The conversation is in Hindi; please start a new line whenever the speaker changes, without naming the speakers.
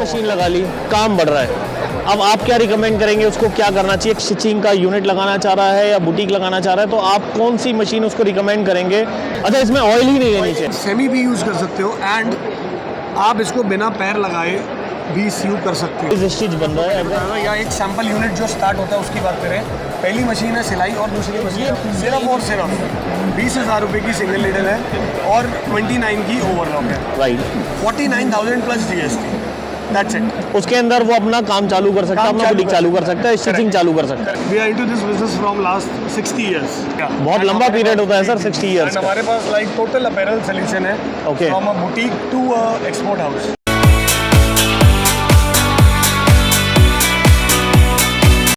मशीन लगा ली, काम बढ़ रहा है, अब आप क्या रिकमेंड करेंगे उसको, क्या करना चाहिए? स्टिचिंग का यूनिट लगाना चाह रहा है या बुटीक लगाना चाह रहा है, तो आप कौन सी मशीन उसको रिकमेंड करेंगे? अच्छा, इसमें ऑयल ही नहीं रहनी चाहिए।
सेमी भी यूज़ कर सकते हो एंड आप इसको बिना पैर लगाए भी यूज कर सकते हो।
स्टिच बन रहा है
या एक सैम्पल यूनिट जो स्टार्ट होता है उसकी बात करें, पहली मशीन है सिलाई और दूसरी मशीन सिर्फ और सिर्फ 20,000 रुपये की सिंगल नीडल है और 29 की ओवरलॉक है,
right.
49,000 plus GST, that's it.
उसके अंदर वो अपना काम चालू कर सकता है, अपना बुटीक चालू कर सकता है, स्टिचिंग चालू कर सकता है।
We are into this business from last 60 years.
बहुत लंबा पीरियड होता है सर, 60 ईयर्स।
हमारे पास लाइक टोटल अपैरल सोल्यूशन है,
Okay.
From a boutique to a export house.